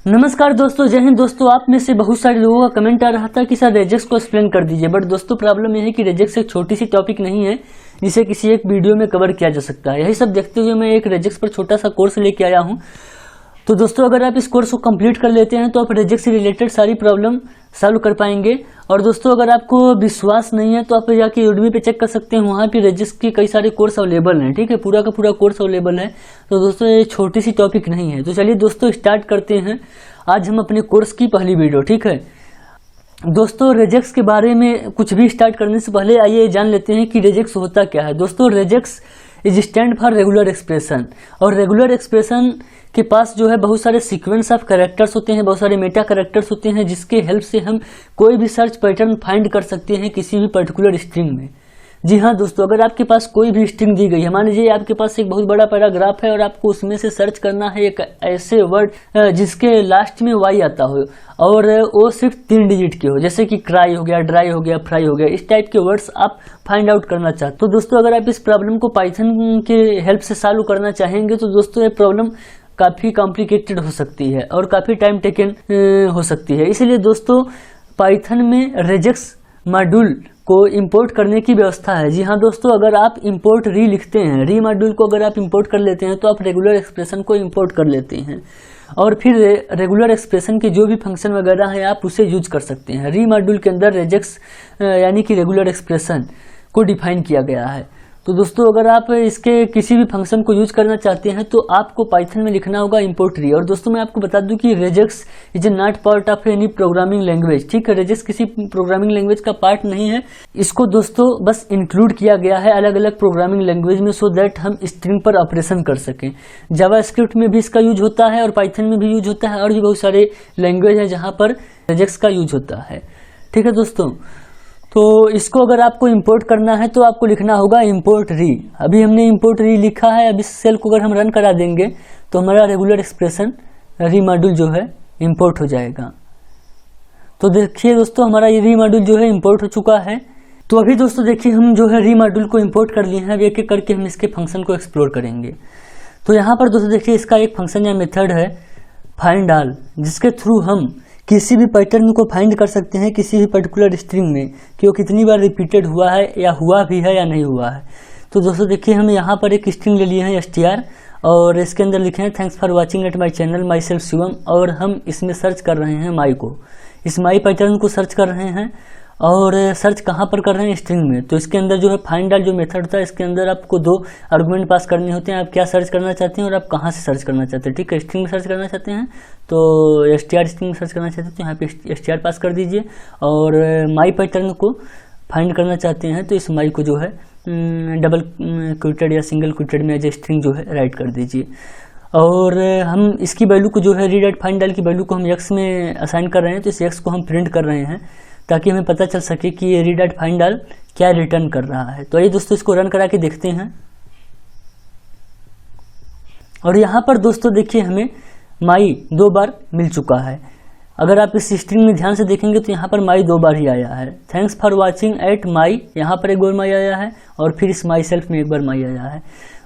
नमस्कार दोस्तों, जय हिंद दोस्तों। आप में से बहुत सारे लोगों का कमेंट आ रहा था कि सर रेजेक्स को एक्सप्लेन कर दीजिए। बट दोस्तों प्रॉब्लम यह है कि रेजेक्स एक छोटी सी टॉपिक नहीं है जिसे किसी एक वीडियो में कवर किया जा सकता है। यही सब देखते हुए मैं एक रेजेक्स पर छोटा सा कोर्स लेके आया हूं। तो दोस्तों अगर आप इस कोर्स को कंप्लीट कर लेते हैं तो आप रेजेक्स से रिलेटेड सारी प्रॉब्लम सॉल्व कर पाएंगे। और दोस्तों अगर आपको विश्वास नहीं है तो आप जाके यूडमी पे चेक कर सकते हैं, वहाँ पे रेजेक्स के कई सारे कोर्स अवेलेबल हैं। ठीक है, पूरा का पूरा कोर्स अवेलेबल है। तो दोस्तों ये छोटी सी टॉपिक नहीं है। तो चलिए दोस्तों स्टार्ट करते हैं आज हम अपने कोर्स की पहली वीडियो। ठीक है दोस्तों, रेजेक्स के बारे में कुछ भी स्टार्ट करने से पहले आइए जान लेते हैं कि रेजेक्स होता क्या है। दोस्तों regex is stand for regular expression. और रेगुलर एक्सप्रेशन के पास जो है बहुत सारे सीक्वेंस ऑफ कैरेक्टर्स होते हैं, बहुत सारे मेटा कैरेक्टर्स होते हैं, जिसके हेल्प से हम कोई भी सर्च पैटर्न फाइंड कर सकते हैं किसी भी पर्टिकुलर स्ट्रिंग में। जी हाँ दोस्तों, अगर आपके पास कोई भी स्ट्रिंग दी गई है, मान लीजिए आपके पास एक बहुत बड़ा पैराग्राफ है और आपको उसमें से सर्च करना है एक ऐसे वर्ड जिसके लास्ट में वाई आता हो और वो सिर्फ 3 डिजिट के हो, जैसे कि क्राई हो गया, ड्राई हो गया, फ्राई हो गया, इस टाइप के वर्ड्स आप फाइंड आउट करना चाहते तो दोस्तों अगर आप इस प्रॉब्लम को पाइथन के हेल्प से सॉल्व करना चाहेंगे तो दोस्तों ये प्रॉब्लम काफ़ी कॉम्प्लिकेटेड हो सकती है और काफ़ी टाइम टेकन हो सकती है। इसलिए दोस्तों पाइथन में रेजेक्स मॉड्यूल को इंपोर्ट करने की व्यवस्था है। जी हाँ दोस्तों, अगर आप इंपोर्ट री लिखते हैं, री मॉड्यूल को अगर आप इंपोर्ट कर लेते हैं तो आप रेगुलर एक्सप्रेशन को इंपोर्ट कर लेते हैं और फिर रेगुलर एक्सप्रेशन के जो भी फंक्शन वगैरह हैं आप उसे यूज कर सकते हैं। री मॉड्यूल के अंदर रेजेक्स यानी कि रेगुलर एक्सप्रेशन को डिफाइन किया गया है। तो दोस्तों अगर आप इसके किसी भी फंक्शन को यूज करना चाहते हैं तो आपको पाइथन में लिखना होगा इंपोर्ट री। और दोस्तों मैं आपको बता दूं कि regex is not part of any programming language. ठीक है, रेजेक्स किसी प्रोग्रामिंग लैंग्वेज का पार्ट नहीं है। इसको दोस्तों बस इंक्लूड किया गया है अलग अलग प्रोग्रामिंग लैंग्वेज में, सो दैट हम स्ट्रिंग पर ऑपरेशन कर सकें। जावास्क्रिप्ट में भी इसका यूज होता है और पाइथन में भी यूज होता है और भी बहुत सारे लैंग्वेज है जहाँ पर रेजेक्स का यूज होता है। ठीक है दोस्तों, तो इसको अगर आपको इंपोर्ट करना है तो आपको लिखना होगा इंपोर्ट री। अभी हमने इंपोर्ट री लिखा है। अब इस सेल को अगर हम रन करा देंगे तो हमारा रेगुलर एक्सप्रेशन री मॉड्यूल जो है इंपोर्ट हो जाएगा। तो देखिए दोस्तों हमारा ये री मॉड्यूल जो है इंपोर्ट हो चुका है। तो अभी दोस्तों देखिए हम जो है री मॉड्यूल को इंपोर्ट कर लिए हैं। अब एक एक करके हम इसके फंक्शन को एक्सप्लोर करेंगे। तो यहाँ पर दोस्तों देखिए इसका एक फंक्शन या मेथड है फाइंड ऑल, जिसके थ्रू हम किसी भी पैटर्न को फाइंड कर सकते हैं किसी भी पर्टिकुलर स्ट्रिंग में कि वो कितनी बार रिपीटेड हुआ है या हुआ भी है या नहीं हुआ है। तो दोस्तों देखिए हम यहाँ पर एक स्ट्रिंग ले लिए हैं str और इसके अंदर लिखे हैं thanks for watching at my channel my self Shivam. और हम इसमें सर्च कर रहे हैं माई को, इस माई पैटर्न को सर्च कर रहे हैं। और सर्च कहाँ पर कर रहे हैं? स्ट्रिंग में। तो इसके अंदर जो है फाइंड ऑल जो मेथड था इसके अंदर आपको 2 आर्गुमेंट पास करने होते हैं। आप क्या सर्च करना चाहते हैं और आप कहाँ से सर्च करना चाहते हैं। ठीक है, स्ट्रिंग में सर्च करना चाहते हैं तो str स्ट्रिंग में सर्च करना चाहते हैं तो यहाँ पे str पास कर दीजिए। और माई पैटर्न को फाइंड करना चाहते हैं तो इस माई को जो है डबल क्विटेड या सिंगल क्विटेड में एज ए स्ट्रिंग जो है राइट कर दीजिए। और हम इसकी वैल्यू को जो है रीड एट फाइंड ऑल की वैल्यू को हम x में असाइन कर रहे हैं। तो इस x को हम प्रिंट कर रहे हैं ताकि हमें पता चल सके कि ये रीड एट फाइंड ऑल क्या रिटर्न कर रहा है। तो आइए दोस्तों इसको रन करा के देखते हैं। और यहाँ पर दोस्तों देखिए हमें माई 2 बार मिल चुका है। अगर आप इस स्ट्रिंग में ध्यान से देखेंगे तो यहाँ पर माई 2 बार ही आया है। Thanks for watching at my, यहाँ पर एक बार माई आया है और फिर इस माई सेल्फ में एक बार माई आया है।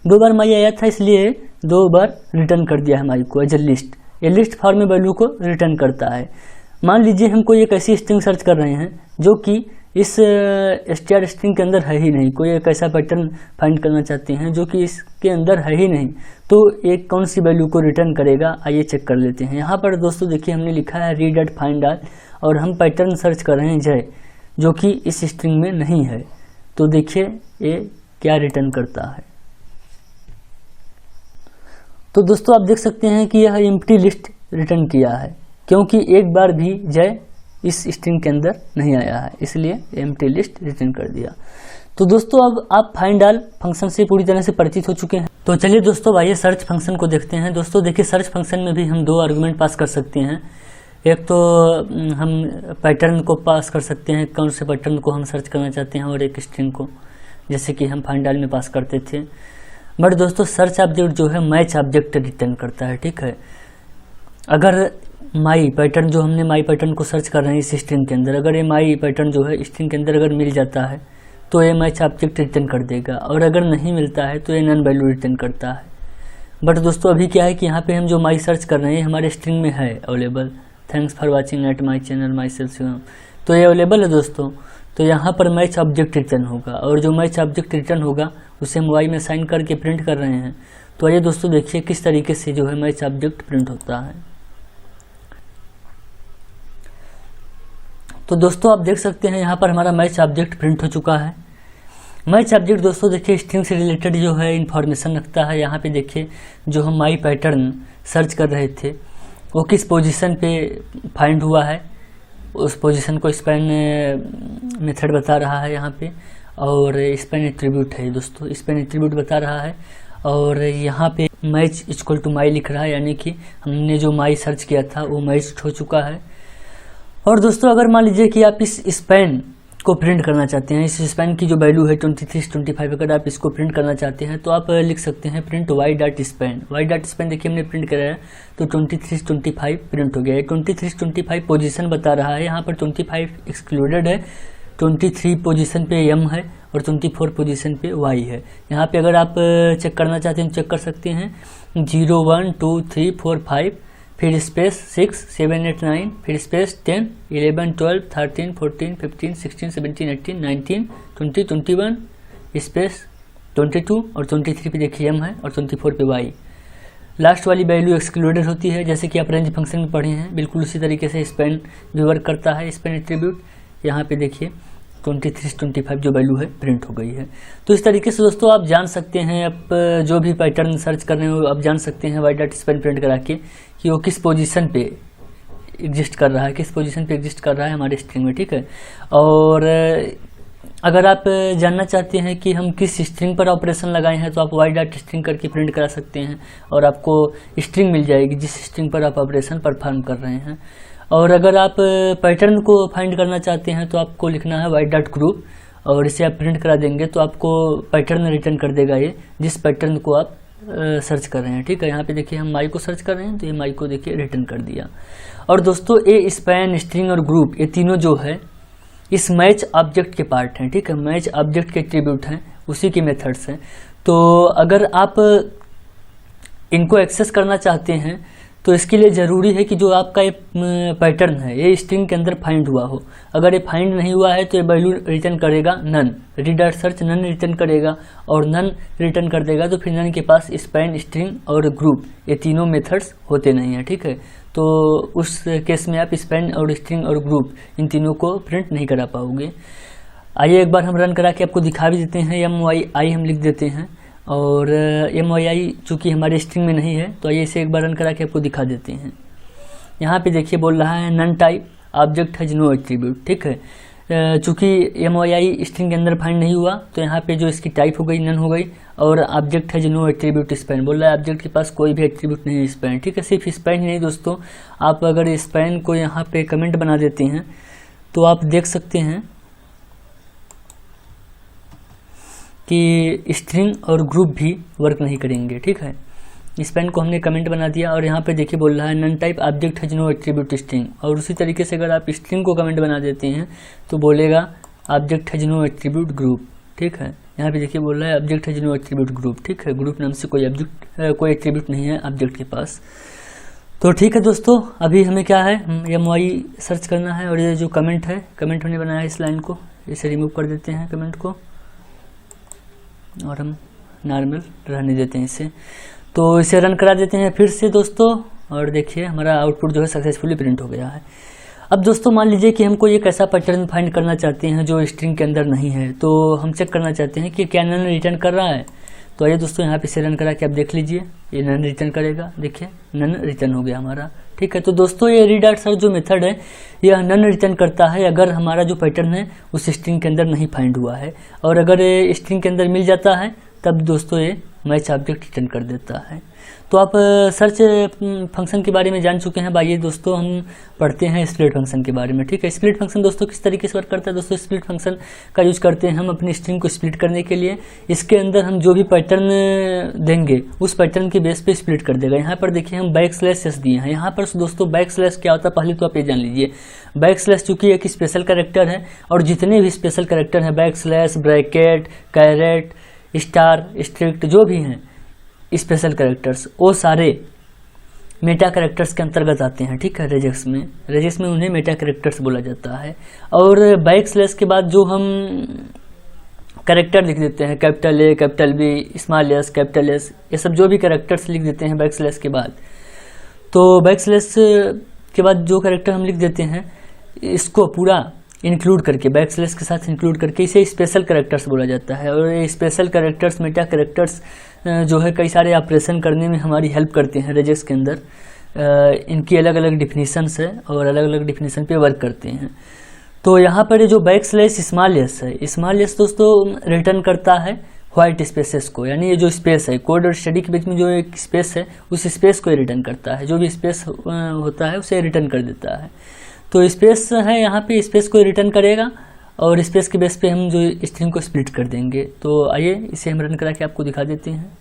2 बार माई आया था इसलिए 2 बार रिटर्न कर दिया है माई को एज ए लिस्ट। ये लिस्ट फॉर्म में वैल्यू को रिटर्न करता है। मान लीजिए हम कोई एक ऐसी स्ट्रिंग सर्च कर रहे हैं जो कि इस str स्ट्रिंग के अंदर है ही नहीं, कोई एक ऐसा पैटर्न फाइंड करना चाहते हैं जो कि इसके अंदर है ही नहीं, तो एक कौन सी वैल्यू को रिटर्न करेगा आइए चेक कर लेते हैं। यहाँ पर दोस्तों देखिए हमने लिखा है रीड एट फाइंड ऑल और हम पैटर्न सर्च कर रहे हैं जय, जो कि इस स्ट्रिंग में नहीं है। तो देखिए ये क्या रिटर्न करता है। तो दोस्तों आप देख सकते हैं कि यह एम्प्टी लिस्ट रिटर्न किया है क्योंकि एक बार भी जय इस स्ट्रिंग के अंदर नहीं आया है, इसलिए एम्प्टी लिस्ट रिटर्न कर दिया। तो दोस्तों अब आप फाइंड ऑल फंक्शन से पूरी तरह से परिचित हो चुके हैं। तो चलिए दोस्तों आइए सर्च फंक्शन को देखते हैं। दोस्तों देखिए सर्च फंक्शन में भी हम 2 आर्गुमेंट पास कर सकते हैं। एक तो हम पैटर्न को पास कर सकते हैं, कौन से पैटर्न को हम सर्च करना चाहते हैं, और एक स्ट्रिंग को, जैसे कि हम फाइंड ऑल में पास करते थे। बट दोस्तों सर्च ऑब्जेक्ट जो है मैच ऑब्जेक्ट रिटर्न करता है। ठीक है, अगर माई पैटर्न जो हमने माई पैटर्न को सर्च कर रहे हैं इस स्ट्रिंग के अंदर, अगर ये माई पैटर्न जो है स्ट्रिंग के अंदर अगर मिल जाता है तो ये मैच ऑब्जेक्ट रिटर्न कर देगा, और अगर नहीं मिलता है तो ये नन वैल्यू रिटर्न करता है। बट दोस्तों अभी क्या है कि यहाँ पे हम जो माई सर्च कर रहे हैं हमारे स्ट्रिंग में है available. Thanks for watching at my channel my self, तो ये अवेलेबल है दोस्तों। तो यहाँ पर मैच ऑब्जेक्ट रिटर्न होगा, और जो मैच ऑब्जेक्ट रिटर्न होगा उसे हम वाई में साइन करके प्रिंट कर रहे हैं। तो आइए दोस्तों देखिए किस तरीके से जो है मैच ऑब्जेक्ट प्रिंट होता है। तो दोस्तों आप देख सकते हैं यहाँ पर हमारा मैच ऑब्जेक्ट प्रिंट हो चुका है। मैच ऑब्जेक्ट दोस्तों देखिए स्ट्रिंग से रिलेटेड जो है इन्फॉर्मेशन रखता है। यहाँ पे देखिए जो हम माई पैटर्न सर्च कर रहे थे वो किस पोजीशन पे फाइंड हुआ है, उस पोजीशन को स्पैन मेथड बता रहा है यहाँ पे, और स्पैन एट्रीब्यूट है दोस्तों, स्पैन एट्रीब्यूट बता रहा है। और यहाँ पे मैच इक्वल टू माई लिख रहा है, यानी कि हमने जो माई सर्च किया था वो मैच हो चुका है। और दोस्तों अगर मान लीजिए कि आप इस स्पैन को प्रिंट करना चाहते हैं, इस स्पैन की जो वैल्यू है 23 से 25, अगर आप इसको प्रिंट करना चाहते हैं तो आप लिख सकते हैं print Y dot span. Y dot span देखिए हमने प्रिंट कराया तो 23 से 25 प्रिंट हो गया है। 23 से 25 पोजीशन बता रहा है, यहाँ पर 25 एक्सक्लूडेड है, 23 पोजीशन पे एम है और 24 पोजीशन पे वाई है। यहाँ पे अगर आप चेक करना चाहते हैं चेक कर सकते हैं 0 1 2 3 4 5 फिर स्पेस 6 7 8 9 फिर स्पेस 10 11 12 13 14 15 16 17 18 19 20 21 स्पेस 22 और 23 पे देखिए एम है और 24 पे वाई। लास्ट वाली वैल्यू एक्सक्लूडेड होती है, जैसे कि आप रेंज फंक्शन में पढ़े हैं, बिल्कुल उसी तरीके से स्पैन भी वर्क करता है। स्पैन एट्रीब्यूट यहाँ पे देखिए 23 से 25 जो वैल्यू है प्रिंट हो गई है। तो इस तरीके से दोस्तों आप जान सकते हैं, आप जो भी पैटर्न सर्च कर रहे हो आप जान सकते हैं वाई डॉट स्पैन प्रिंट करा के कि वो किस पोजीशन पे एग्जिस्ट कर रहा है, किस पोजीशन पे एग्जिस्ट कर रहा है हमारे स्ट्रिंग में, ठीक है। और अगर आप जानना चाहते हैं कि हम किस स्ट्रिंग पर ऑपरेशन लगाए हैं तो आप वाई डॉट स्ट्रिंग करके प्रिंट करा सकते हैं और आपको स्ट्रिंग मिल जाएगी जिस स्ट्रिंग पर आप ऑपरेशन परफॉर्म कर रहे हैं। और अगर आप पैटर्न को फाइंड करना चाहते हैं तो आपको लिखना है वाई डॉट ग्रुप, और इसे आप प्रिंट करा देंगे तो आपको पैटर्न रिटर्न कर देगा ये जिस पैटर्न को आप सर्च कर रहे हैं, ठीक है। यहाँ पे देखिए हम माई को सर्च कर रहे हैं तो ये माई को देखिए रिटर्न कर दिया। और दोस्तों ये स्पैन, स्ट्रिंग और ग्रुप ये तीनों जो है इस मैच ऑब्जेक्ट के पार्ट हैं, ठीक है। मैच ऑब्जेक्ट के एट्रीब्यूट हैं, उसी के मेथड्स हैं। तो अगर आप इनको एक्सेस करना चाहते हैं तो इसके लिए ज़रूरी है कि जो आपका ये पैटर्न है ये स्ट्रिंग के अंदर फाइंड हुआ हो। अगर ये फाइंड नहीं हुआ है तो ये वैल्यू रिटर्न करेगा नन, रीडॉट सर्च नन रिटर्न करेगा, और नन रिटर्न कर देगा तो फिर नन के पास स्पैन, स्ट्रिंग और ग्रुप ये तीनों मेथड्स होते नहीं हैं, ठीक है। तो उस केस में आप स्पैन और स्ट्रिंग और ग्रुप इन तीनों को प्रिंट नहीं करा पाओगे। आइए एक बार हम रन करा के आपको दिखा भी देते हैं। MYI हम लिख देते हैं, और MYI चूँकि हमारे स्ट्रिंग में नहीं है तो आइए इसे एक बार रन करा के आपको दिखा देते हैं। यहाँ पे देखिए बोल रहा है none type object has no attribute, ठीक है। चूँकि MYI स्ट्रिंग के अंदर फाइंड नहीं हुआ तो यहाँ पे जो इसकी टाइप हो गई नन हो गई, और object has no attribute span, बोल रहा है ऑब्जेक्ट के पास कोई भी एट्रीब्यूट नहीं है स्पैन, ठीक है। सिर्फ स्पैन ही नहीं दोस्तों, आप अगर स्पैन को यहाँ पे कमेंट बना देते हैं तो आप देख सकते हैं कि स्ट्रिंग और ग्रुप भी वर्क नहीं करेंगे, ठीक है। स्पैन को हमने कमेंट बना दिया, और यहाँ पे देखिए बोल रहा है none type object has no attribute string, और उसी तरीके से अगर आप स्ट्रिंग को कमेंट बना देते हैं तो बोलेगा object has no attribute group, ठीक है। यहाँ पे देखिए बोल रहा है object has no attribute group, ठीक है। ग्रुप नाम से कोई कोई एट्रीब्यूट नहीं है ऑब्जेक्ट के पास। तो ठीक है दोस्तों, अभी हमें क्या है MYI सर्च करना है, और ये जो कमेंट है, कमेंट हमने बनाया है इस लाइन को, इसे रिमूव कर देते हैं कमेंट को, और हम नॉर्मल रहने देते हैं इसे। तो इसे रन करा देते हैं फिर से दोस्तों, और देखिए हमारा आउटपुट जो है सक्सेसफुली प्रिंट हो गया है। अब दोस्तों मान लीजिए कि हमको एक ऐसा पैटर्न फाइंड करना चाहते हैं जो स्ट्रिंग के अंदर नहीं है, तो हम चेक करना चाहते हैं कि क्या नन रिटर्न कर रहा है। तो आइए दोस्तों यहाँ पे इसे रन करा के आप देख लीजिए, ये नन रिटर्न करेगा, देखिए नन रिटर्न हो गया हमारा, ठीक है। तो दोस्तों ये रीडॉट सर्च जो मेथड है यह नन रिटर्न करता है अगर हमारा जो पैटर्न है उस स्ट्रिंग के अंदर नहीं फाइंड हुआ है, और अगर ये स्ट्रिंग के अंदर मिल जाता है तब दोस्तों ये मैच ऑब्जेक्ट रिटर्न कर देता है। तो आप सर्च फंक्शन के बारे में जान चुके हैं। आइए दोस्तों हम पढ़ते हैं स्प्लिट फंक्शन के बारे में, ठीक है। स्प्लिट फंक्शन दोस्तों किस तरीके से वर्क करता है। दोस्तों स्प्लिट फंक्शन का यूज करते हैं हम अपनी स्ट्रिंग को स्प्लिट करने के लिए। इसके अंदर हम जो भी पैटर्न देंगे उस पैटर्न के बेस पे स्प्लिट कर देगा। यहाँ पर देखिए हम बैकस्लैश दिए हैं। यहाँ पर दोस्तों बैकस्लैश क्या होता है पहले तो आप ये जान लीजिए। बैकस्लैश चूंकि एक स्पेशल कैरेक्टर है, और जितने भी स्पेशल कैरेक्टर हैं backslash, bracket, caret, star, strict जो भी हैं स्पेशल कैरेक्टर्स वो सारे मेटा कैरेक्टर्स के अंतर्गत आते हैं, ठीक है। रेजेक्स में उन्हें मेटा कैरेक्टर्स बोला जाता है। और बैकस्लैश के बाद जो हम कैरेक्टर लिख देते हैं, capital A, capital B, small S, capital S, ये सब जो भी कैरेक्टर्स लिख देते हैं बैकस्लैश के बाद, तो बैकस्लैश के बाद जो कैरेक्टर हम लिख देते हैं इसको पूरा इंक्लूड करके, बैकस्लैश के साथ इंक्लूड करके इसे स्पेशल कैरेक्टर्स बोला जाता है। और ये स्पेशल कैरेक्टर्स, मेटा कैरेक्टर्स जो है कई सारे ऑपरेशन करने में हमारी हेल्प करते हैं रेजेक्स के अंदर। इनकी अलग अलग डिफिनीशंस है और अलग अलग डिफिनीशन पे वर्क करते हैं। तो यहाँ पर जो बैकस्लैश स्मॉल एस है, स्मॉल एस दोस्तों रिटर्न करता है व्हाइट स्पेसेस को, यानी ये जो स्पेस है कोड और स्टडी के बीच में जो एक स्पेस है उस स्पेस को रिटर्न करता है। जो भी स्पेस होता है उसे रिटर्न कर देता है। तो स्पेस है यहाँ पे, स्पेस को रिटर्न करेगा और स्पेस के बेस पे हम जो स्ट्रिंग को स्प्लिट कर देंगे। तो आइए इसे हम रन करा के आपको दिखा देते हैं।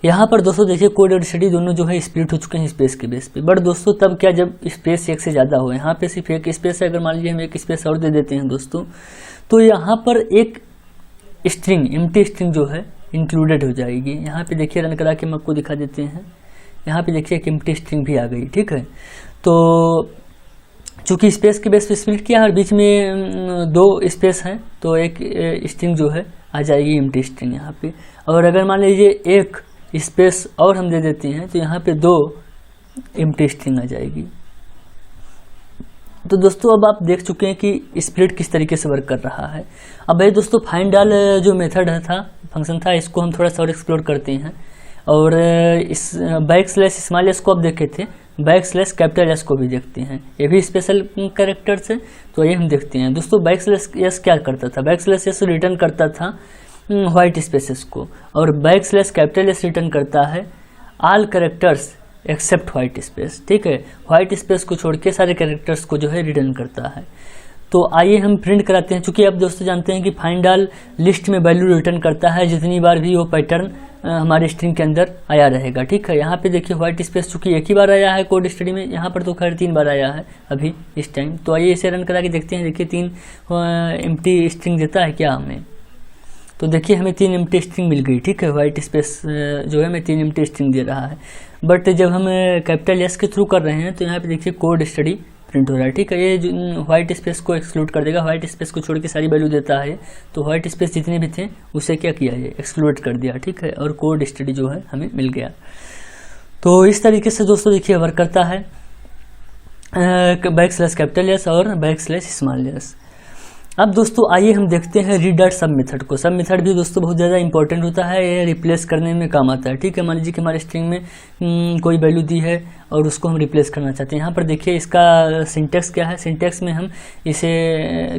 यहाँ पर दोस्तों देखिए कोड और स्टडी दोनों जो है स्प्लिट हो चुके हैं स्पेस के बेस पे। बट दोस्तों तब क्या, जब स्पेस एक से ज़्यादा हो। यहाँ पे सिर्फ एक स्पेस है, अगर मान लीजिए हम एक स्पेस और दे देते हैं दोस्तों, तो यहाँ पर एक स्ट्रिंग, एम्प्टी स्ट्रिंग जो है इंक्लूडेड हो जाएगी। यहाँ पे देखिए रन करा के हम आपको दिखा देते हैं। यहाँ पे देखिए एक एम्प्टी स्ट्रिंग भी आ गई, ठीक है। तो चूँकि स्पेस के बेस पे स्प्लिट किया और बीच में दो स्पेस हैं, तो एक स्ट्रिंग जो है आ जाएगी एम्प्टी स्ट्रिंग यहाँ पे। और अगर मान लीजिए एक स्पेस और हम दे देते हैं तो यहाँ पे दो एम्प्टी स्ट्रिंग आ जाएगी। तो दोस्तों अब आप देख चुके हैं कि स्प्लिट किस तरीके से वर्क कर रहा है। अब भाई दोस्तों फाइंड ऑल जो मेथड था, फंक्शन था, इसको हम थोड़ा सा और एक्सप्लोर करते हैं। और इस बैकस्लैश स्मॉल एस को आप देखे थे, बैकस्लैश कैपिटल एस को भी देखते हैं, ये भी स्पेशल कैरेक्टर्स है। तो ये हम देखते हैं दोस्तों बैकस्लैश एस क्या करता था। बैकस्लैश एस रिटर्न करता था व्हाइट स्पेसेस को, और बैकस्लैश कैपिटल एस रिटर्न करता है all characters except white space, ठीक है। व्हाइट स्पेस को छोड़ के सारे कैरेक्टर्स को जो है रिटर्न करता है। तो आइए हम प्रिंट कराते हैं। चूंकि आप दोस्तों जानते हैं कि फाइंड ऑल लिस्ट में वैल्यू रिटर्न करता है जितनी बार भी वो पैटर्न हमारे स्ट्रिंग के अंदर आया रहेगा, ठीक है। यहाँ पे देखिए व्हाइट स्पेस चूंकि एक ही बार आया है कोड स्टडी में, यहाँ पर तो खैर 3 बार आया है अभी इस टाइम। तो आइए इसे रन करा के देखते हैं। देखिए 3 एम्प्टी स्ट्रिंग देता है क्या हमें। तो देखिए हमें 3 एम्प्टी स्ट्रिंग मिल गई, ठीक है। व्हाइट स्पेस जो है हमें 3 एम्प्टी स्ट्रिंग दे रहा है। बट जब हम कैपिटल एस के थ्रू कर रहे हैं तो यहाँ पे देखिए कोड स्टडी प्रिंट हो रहा है, ठीक है। ये व्हाइट स्पेस को एक्सक्लूड कर देगा, व्हाइट स्पेस को छोड़ के सारी वैल्यू देता है। तो व्हाइट स्पेस जितने भी थे उसे क्या किया है, एक्सक्लूड कर दिया, ठीक है। और कोड स्टडी जो है हमें मिल गया। तो इस तरीके से दोस्तों देखिए वर्क करता है बैकस्लैश कैपिटल एस और बैकस्लैश स्मॉल एस। अब दोस्तों आइए हम देखते हैं रीड डॉट सब मेथड को। सब मेथड भी दोस्तों बहुत ज़्यादा इंपॉर्टेंट होता है, ये रिप्लेस करने में काम आता है, ठीक है। मान लीजिए कि हमारे स्ट्रिंग में कोई वैल्यू दी है और उसको हम रिप्लेस करना चाहते हैं। यहाँ पर देखिए इसका सिंटेक्स क्या है। सिंटेक्स में हम इसे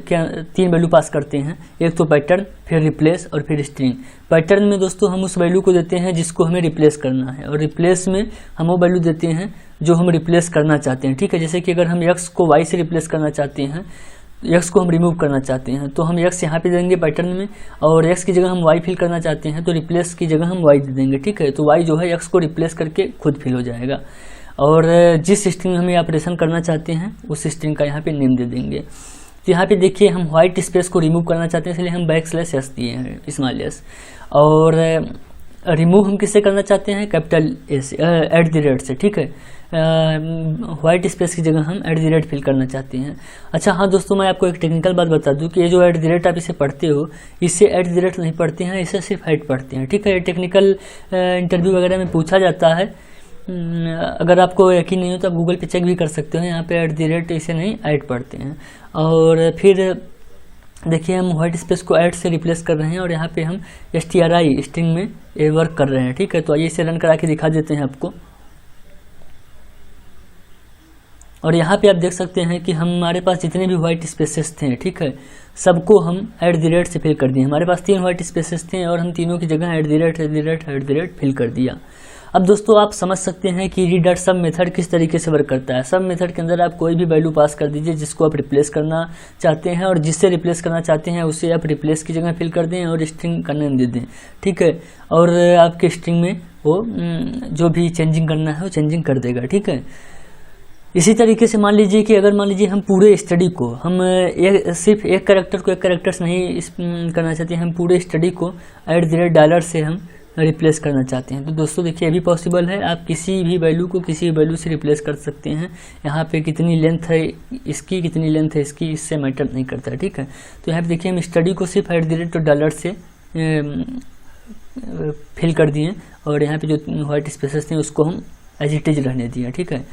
क्या 3 वैल्यू पास करते हैं, एक तो पैटर्न, फिर रिप्लेस और फिर स्ट्रिंग। पैटर्न में दोस्तों हम उस वैल्यू को देते हैं जिसको हमें रिप्लेस करना है, और रिप्लेस में हम वो वैल्यू देते हैं जो हम रिप्लेस करना चाहते हैं, ठीक है। जैसे कि अगर हम एक्स को वाई से रिप्लेस करना चाहते हैं, एक्स को हम रिमूव करना चाहते हैं, तो हम एक्स यहाँ पे देंगे पैटर्न में, और एक्स की जगह हम वाई फिल करना चाहते हैं तो रिप्लेस की जगह हम वाई दे देंगे, ठीक है। तो वाई जो है एक्स को रिप्लेस करके खुद फिल हो जाएगा। और जिस स्ट्रिंग में हम ऑपरेशन करना चाहते हैं उस स्ट्रिंग का यहाँ पे नेम दे देंगे। तो यहाँ पे देखिए हम व्हाइट स्पेस को रिमूव करना चाहते हैं, इसलिए हम बैकस्लैश एस दिए हैं, स्मॉल एस। और रिमूव हम किससे करना चाहते हैं, कैपिटल एस @ से, ठीक है। व्हाइट स्पेस की जगह हम @ फिल करना चाहते हैं। अच्छा हाँ दोस्तों, मैं आपको एक टेक्निकल बात बता दूं कि ये जो @ आप इसे पढ़ते हो, इससे @ नहीं पढ़ते हैं, इसे सिर्फ ऐड पढ़ते हैं, ठीक है। टेक्निकल इंटरव्यू वगैरह में पूछा जाता है। अगर आपको यकीन नहीं हो तो आप गूगल पे चेक भी कर सकते हो। यहाँ पे @ इसे नहीं ऐड पढ़ते हैं। और फिर देखिए हम व्हाइट स्पेस को ऐड से रिप्लेस कर रहे हैं, और यहाँ पे हम stri स्ट्रिंग में ये वर्क कर रहे हैं, ठीक है। तो आइए इसे रन करा के दिखा देते हैं आपको। और यहाँ पे आप देख सकते हैं कि हमारे पास जितने भी व्हाइट स्पेसेस थे, ठीक है, सबको हम @ से फिल कर दिए। हमारे पास 3 व्हाइट स्पेसेस थे और हम तीनों की जगह @ फिल कर दिया। अब दोस्तों आप समझ सकते हैं कि रीड डॉट सब मेथड किस तरीके से वर्क करता है। सब मेथड के अंदर आप कोई भी वैल्यू पास कर दीजिए जिसको आप रिप्लेस करना चाहते हैं, और जिससे रिप्लेस करना चाहते हैं उसे आप रिप्लेस की जगह फिल कर दें और स्ट्रिंग का नेम दे दें, ठीक है। और आपके स्ट्रिंग में वो जो भी चेंजिंग करना है वो चेंजिंग कर देगा, ठीक है। इसी तरीके से मान लीजिए कि अगर मान लीजिए हम पूरे स्टडी को हम सिर्फ एक कैरेक्टर को एक कैरेक्टर से नहीं करना चाहते हैं, हम पूरे स्टडी को $$ से हम रिप्लेस करना चाहते हैं। तो दोस्तों देखिए, ये भी पॉसिबल है, आप किसी भी वैल्यू को किसी भी वैल्यू से रिप्लेस कर सकते हैं। यहाँ पे कितनी लेंथ है इसकी, कितनी लेंथ है इसकी, इससे मैटर नहीं करता है, ठीक है। तो यहाँ पे देखिए, हम स्टडी को सिर्फ $$ से फिल कर दिए और यहाँ पे जो व्हाइट स्पेसेस थे उसको हम एज इट इज रहने दिए, ठीक है।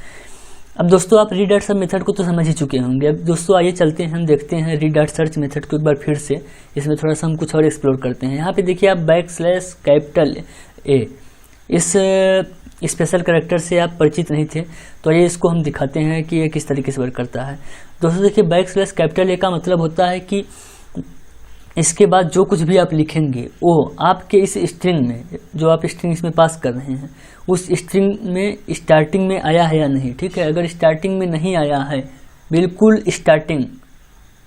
अब दोस्तों आप रीड डॉट सब मेथड को तो समझ ही चुके होंगे। अब दोस्तों आइए चलते हैं, हम देखते हैं रीड डॉट सर्च मेथड को एक बार फिर से। इसमें थोड़ा सा हम कुछ और एक्सप्लोर करते हैं। यहाँ पे देखिए, आप \A इस स्पेशल कैरेक्टर से आप परिचित नहीं थे, तो ये इसको हम दिखाते हैं कि ये किस तरीके से वर्क करता है। दोस्तों देखिए, \A का मतलब होता है कि इसके बाद जो कुछ भी आप लिखेंगे वो आपके इस स्ट्रिंग में, जो आप स्ट्रिंग इसमें पास कर रहे हैं, उस स्ट्रिंग में स्टार्टिंग में आया है या नहीं, ठीक है। अगर स्टार्टिंग में नहीं आया है, बिल्कुल स्टार्टिंग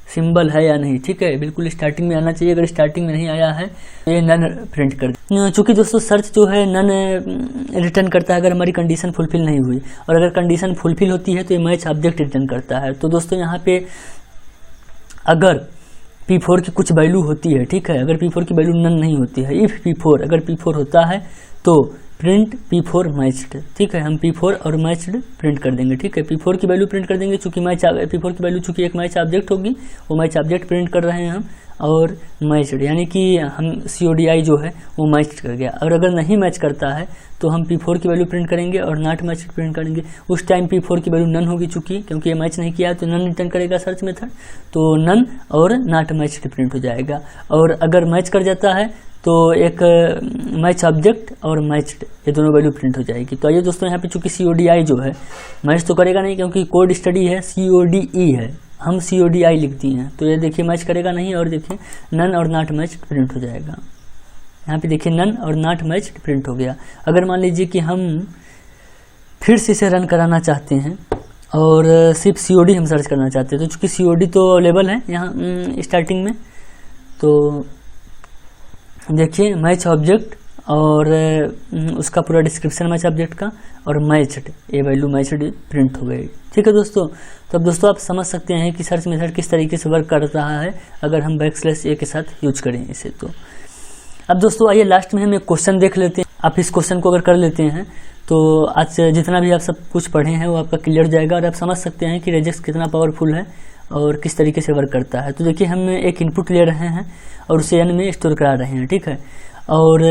सिंबल है या नहीं, ठीक है, बिल्कुल स्टार्टिंग में आना चाहिए। अगर स्टार्टिंग में नहीं आया है तो ये नन प्रिंट कर दे। चूँकि दोस्तों सर्च जो है नन रिटर्न करता है अगर हमारी कंडीशन फुलफिल नहीं हुई, और अगर कंडीशन फुलफिल होती है तो ये मैच ऑब्जेक्ट रिटर्न करता है। तो दोस्तों यहाँ पे अगर P4 की कुछ वैल्यू होती है, ठीक है, अगर P4 की वैल्यू नन नहीं होती है, इफ P4 अगर P4 होता है तो प्रिंट P4 मैच्ड, ठीक है, हम P4 और मैच्ड प्रिंट कर देंगे, ठीक है। P4 की वैल्यू प्रिंट कर देंगे, चूंकि P4 की वैल्यू चूंकि एक मैच ऑब्जेक्ट होगी, वो मैच ऑब्जेक्ट प्रिंट कर रहे हैं हम, और मैच्ड यानी कि हम CODI जो है वो मैच कर गया। और अगर नहीं मैच करता है तो हम P4 की वैल्यू प्रिंट करेंगे और नॉट मैच प्रिंट करेंगे। उस टाइम P4 की वैल्यू नन होगी, चूंकि क्योंकि ये मैच नहीं किया है तो नन रिटर्न करेगा सर्च मेथड, तो नन और नॉट मैच प्रिंट हो जाएगा। और अगर मैच कर जाता है तो एक मैच ऑब्जेक्ट और मैच्ड, ये दोनों वैल्यू प्रिंट हो जाएगी। तो आइए दोस्तों, यहाँ पे चूंकि CODI जो है मैच तो करेगा नहीं, क्योंकि कोड स्टडी है, CODE है, हम CODI लिख दिए हैं, तो ये देखिए मैच करेगा नहीं। और देखिए नन और नॉट मैच प्रिंट हो जाएगा। यहाँ पे देखिए नन और नॉट मैच प्रिंट हो गया। अगर मान लीजिए कि हम फिर से इसे रन कराना चाहते हैं और सिर्फ COD हम सर्च करना चाहते हैं, तो चूँकि COD तो अवेलेबल है यहाँ स्टार्टिंग में, तो देखिए मैच ऑब्जेक्ट और उसका पूरा डिस्क्रिप्शन मैच ऑब्जेक्ट का और मैच्ड, ये वैल्यू मैच्ड प्रिंट हो गई, ठीक है दोस्तों। तो अब दोस्तों आप समझ सकते हैं कि सर्च मेथड किस तरीके से वर्क कर रहा है अगर हम \A के साथ यूज करें इसे। तो अब दोस्तों आइए लास्ट में हम एक क्वेश्चन देख लेते हैं। आप इस क्वेश्चन को अगर कर लेते हैं तो आज जितना भी आप सब कुछ पढ़े हैं वो आपका क्लियर हो जाएगा, और आप समझ सकते हैं कि रेजेक्स कितना पावरफुल है और किस तरीके से वर्क करता है। तो देखिए, हम एक इनपुट ले रहे हैं और उसे n में स्टोर करा रहे हैं, ठीक है। और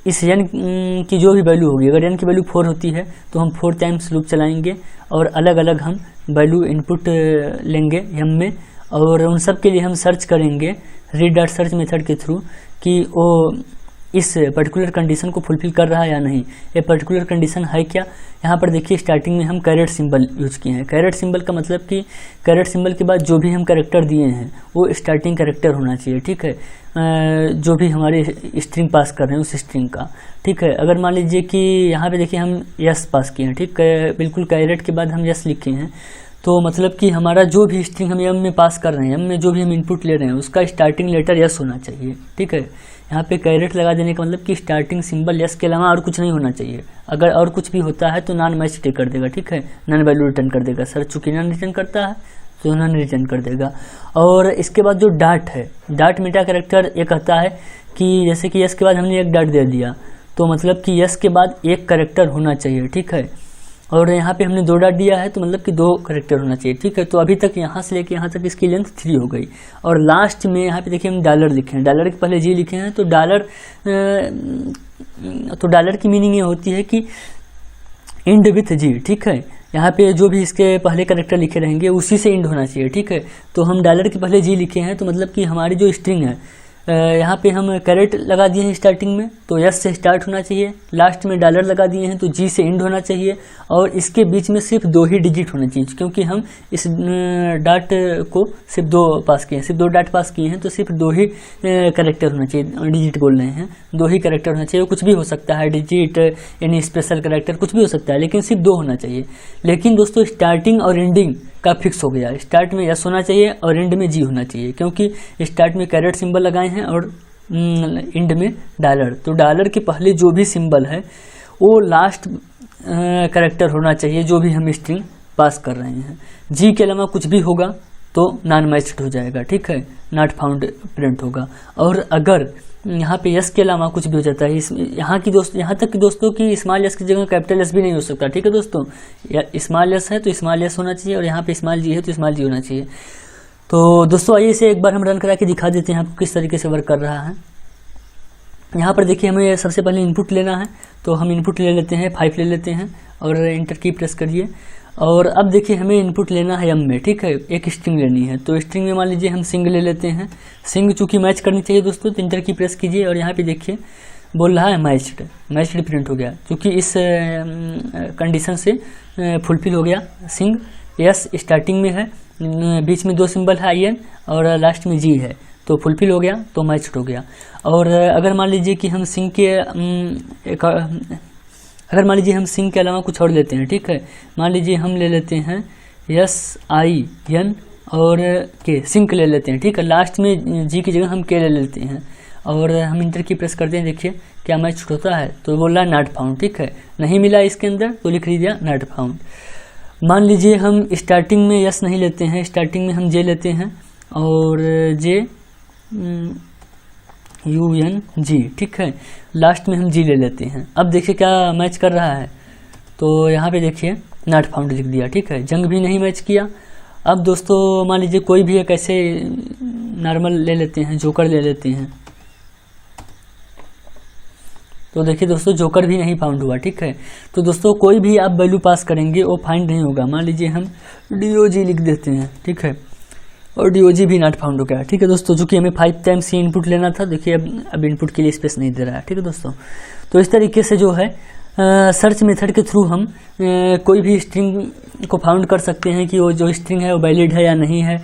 इस n की जो भी वैल्यू होगी, अगर n की वैल्यू 4 होती है तो हम 4 टाइम्स लूप चलाएंगे और अलग अलग हम वैल्यू इनपुट लेंगे m में, और उन सब के लिए हम सर्च करेंगे रीड डॉट सर्च मेथड के थ्रू कि वो इस पर्टिकुलर कंडीशन को फुलफिल कर रहा है या नहीं। ये पर्टिकुलर कंडीशन है क्या। यहाँ पर देखिए स्टार्टिंग में हम कैरेट सिंबल यूज किए हैं। कैरेट सिंबल का मतलब कि कैरेट सिंबल के बाद जो भी हम कैरेक्टर दिए हैं वो स्टार्टिंग कैरेक्टर होना चाहिए, ठीक है, जो भी हमारे स्ट्रिंग पास कर रहे हैं उस स्ट्रिंग का, ठीक है। अगर मान लीजिए कि यहाँ पे देखिए हम यस पास किए हैं, ठीक है, बिल्कुल कैरेट के बाद हम यस लिखे हैं, तो मतलब कि हमारा जो भी स्ट्रिंग हम m में पास कर रहे हैं, m में जो भी हम इनपुट ले रहे हैं उसका स्टार्टिंग लेटर यस होना चाहिए, ठीक है। यहाँ पे कैरेट लगा देने का मतलब कि स्टार्टिंग सिंबल यस के अलावा और कुछ नहीं होना चाहिए। अगर और कुछ भी होता है तो नॉन मैच कर देगा, ठीक है, नॉन वैल्यू रिटर्न कर देगा। सर चूंकि नॉन रिटर्न करता है तो नॉन रिटर्न कर देगा। और इसके बाद जो डाट है, डाट मेटा कैरेक्टर ये कहता है कि जैसे कि यस के बाद हमने एक डाट दे दिया तो मतलब कि यस के बाद एक कैरेक्टर होना चाहिए, ठीक है। और यहाँ पे हमने 2 डाट दिया है तो मतलब कि 2 कैरेक्टर होना चाहिए, ठीक है। तो अभी तक यहाँ से लेके यहाँ तक इसकी लेंथ 3 हो गई। और लास्ट में यहाँ पे देखिए हम डॉलर लिखे हैं, डॉलर के पहले जी लिखे हैं, तो डॉलर की मीनिंग ये होती है कि इंड विथ जी, ठीक है। यहाँ पे जो भी इसके पहले कैरेक्टर लिखे रहेंगे उसी से इंड होना चाहिए, ठीक है। तो हम डॉलर के पहले जी लिखे हैं तो मतलब कि हमारी जो स्ट्रिंग है यहाँ पे हम कैरेट लगा दिए हैं स्टार्टिंग में तो यस से स्टार्ट होना चाहिए, लास्ट में डॉलर लगा दिए हैं तो जी से एंड होना चाहिए, और इसके बीच में सिर्फ 2 ही डिजिट होना चाहिए, क्योंकि हम इस डाट को सिर्फ 2 पास किए हैं, सिर्फ 2 डाट पास किए हैं तो सिर्फ 2 ही कैरेक्टर होना चाहिए। डिजिट बोल रहे हैं, 2 ही कैरेक्टर होना चाहिए। कुछ भी हो सकता है, डिजिट यानी स्पेशल कैरेक्टर कुछ भी हो सकता है, लेकिन सिर्फ 2 होना चाहिए। लेकिन दोस्तों स्टार्टिंग और एंडिंग का फिक्स हो गया, स्टार्ट में यस होना चाहिए और एंड में जी होना चाहिए, क्योंकि स्टार्ट में कैरेट सिंबल लगाए हैं और एंड में डॉलर। तो डॉलर के पहले जो भी सिंबल है वो लास्ट कैरेक्टर होना चाहिए जो भी हम स्ट्रिंग पास कर रहे हैं। जी के अलावा कुछ भी होगा तो नॉन मैच्ड हो जाएगा, ठीक है, नॉट फाउंड प्रिंट होगा। और अगर यहाँ पे यस के अलावा कुछ भी हो जाता है, यहाँ तक कि दोस्तों की स्मॉल एस की जगह कैपिटल एस भी नहीं हो सकता, ठीक है दोस्तों। स्मॉल एस है तो स्मॉल एस होना चाहिए, और यहाँ पे स्मॉल जी है तो स्मॉल जी होना चाहिए। तो दोस्तों आइए इसे एक बार हम रन करा के दिखा देते हैं आपको किस तरीके से वर्क कर रहा है। यहाँ पर देखिए हमें सबसे पहले इनपुट लेना है, तो हम इनपुट ले लेते हैं 5 ले लेते हैं और इंटर की प्रेस करिए। और अब देखिए हमें इनपुट लेना है एम में, ठीक है, एक स्ट्रिंग लेनी है। तो स्ट्रिंग में मान लीजिए हम सिंग ले लेते हैं। सिंग चूँकि मैच करनी चाहिए दोस्तों, तो इंटर की प्रेस कीजिए और यहाँ पे देखिए बोल रहा है मैच्ड प्रिंट हो गया, क्योंकि इस कंडीशन से फुलफिल हो गया। सिंग यस स्टार्टिंग में है, बीच में 2 सिंबल है IN और लास्ट में जी है, तो फुलफिल हो गया, तो मैच्ड हो गया। और अगर मान लीजिए कि हम सिंग के अलावा कुछ और लेते हैं, ठीक है, मान लीजिए हम ले लेते हैं SIN और के, सिंक ले लेते हैं, ठीक है, लास्ट में जी की जगह हम के ले लेते हैं और हम इंटर की प्रेस करते हैं। देखिए क्या मैच होता है, तो बोल रहा है नॉट फाउंड, ठीक है, नहीं मिला इसके अंदर तो लिख दिया नॉट फाउंड। मान लीजिए हम स्टार्टिंग में यस नहीं लेते हैं, स्टार्टिंग में हम जे लेते हैं और JUNG, ठीक है, लास्ट में हम जी ले लेते हैं। अब देखिए क्या मैच कर रहा है, तो यहाँ पे देखिए नॉट फाउंड लिख दिया, ठीक है, जंग भी नहीं मैच किया। अब दोस्तों मान लीजिए कोई भी एक ऐसे नॉर्मल ले लेते हैं, जोकर ले लेते हैं, तो देखिए दोस्तों जोकर भी नहीं फाउंड हुआ, ठीक है। तो दोस्तों कोई भी आप वैल्यू पास करेंगे वो फाइंड नहीं होगा। मान लीजिए हम DOG लिख देते हैं, ठीक है, और DOG भी नॉट फाउंड हो गया, ठीक है दोस्तों, चूँकि हमें 5 टाइम्स ही इनपुट लेना था। देखिए अब इनपुट के लिए स्पेस नहीं दे रहा है, ठीक है दोस्तों। तो इस तरीके से जो है सर्च मेथड के थ्रू हम कोई भी स्ट्रिंग को फाउंड कर सकते हैं कि वो जो स्ट्रिंग है वो वैलिड है या नहीं है,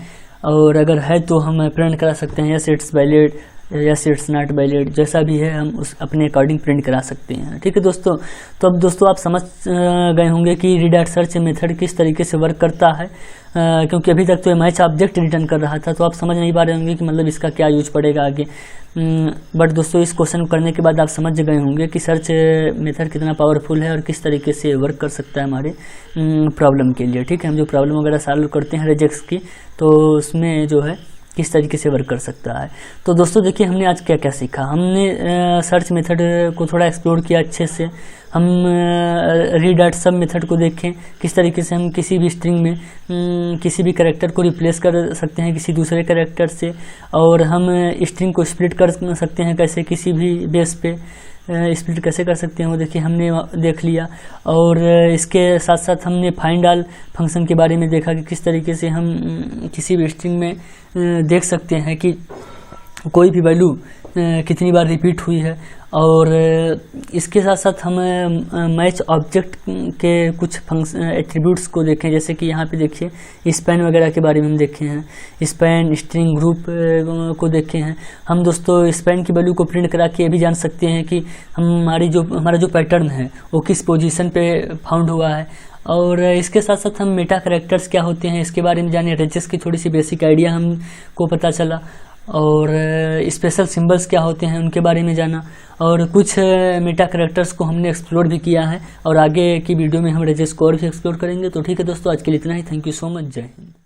और अगर है तो हम प्रिंट करा सकते हैं yes it's valid, yes it's not valid, जैसा भी है हम उस अपने अकॉर्डिंग प्रिंट करा सकते हैं, ठीक है दोस्तों। तो अब दोस्तों आप समझ गए होंगे कि रीडायरेक्ट सर्च मेथड किस तरीके से वर्क करता है, क्योंकि अभी तक तो ये मैच ऑब्जेक्ट रिटर्न कर रहा था, तो आप समझ नहीं पा रहे होंगे कि मतलब इसका क्या यूज पड़ेगा आगे। बट दोस्तों इस क्वेश्चन को करने के बाद आप समझ गए होंगे कि सर्च मेथड कितना पावरफुल है और किस तरीके से वर्क कर सकता है हमारे प्रॉब्लम के लिए, ठीक है। हम जो प्रॉब्लम वगैरह सॉल्व करते हैं रिजेक्ट्स की, तो उसमें जो है किस तरीके से वर्क कर सकता है। तो दोस्तों देखिए हमने आज क्या क्या सीखा। हमने सर्च मेथड को थोड़ा एक्सप्लोर किया अच्छे से। हम रीडायरेक्ट सब मेथड को देखें, किस तरीके से हम किसी भी स्ट्रिंग में किसी भी कैरेक्टर को रिप्लेस कर सकते हैं किसी दूसरे कैरेक्टर से, और हम स्ट्रिंग को स्प्लिट कर सकते हैं कैसे, किसी भी बेस पे स्प्लिट कैसे कर सकते हैं वो देखिए हमने देख लिया। और इसके साथ साथ हमने फाइंड ऑल फंक्शन के बारे में देखा कि किस तरीके से हम किसी भी स्ट्रिंग में देख सकते हैं कि कोई भी वैल्यू कितनी बार रिपीट हुई है। और इसके साथ साथ हम मैच ऑब्जेक्ट के कुछ फंक्शन एट्रीब्यूट्स को देखें, जैसे कि यहाँ पे देखिए स्पैन वगैरह के बारे में हम देखे हैं, स्पैन स्ट्रिंग ग्रुप को देखे हैं। हम दोस्तों स्पैन की वैल्यू को प्रिंट करा के ये भी जान सकते हैं कि हमारा जो पैटर्न है वो किस पोजीशन पे फाउंड हुआ है। और इसके साथ साथ हम मेटा कैरेक्टर्स क्या होते हैं इसके बारे में जाने, रेजेस की थोड़ी सी बेसिक आइडिया हमको पता चला, और स्पेशल सिंबल्स क्या होते हैं उनके बारे में जाना, और कुछ मेटा कैरेक्टर्स को हमने एक्सप्लोर भी किया है। और आगे की वीडियो में हम रेजेस को और भी एक्सप्लोर करेंगे। तो ठीक है दोस्तों, आज के लिए इतना ही। थैंक यू सो मच, जय हिंद।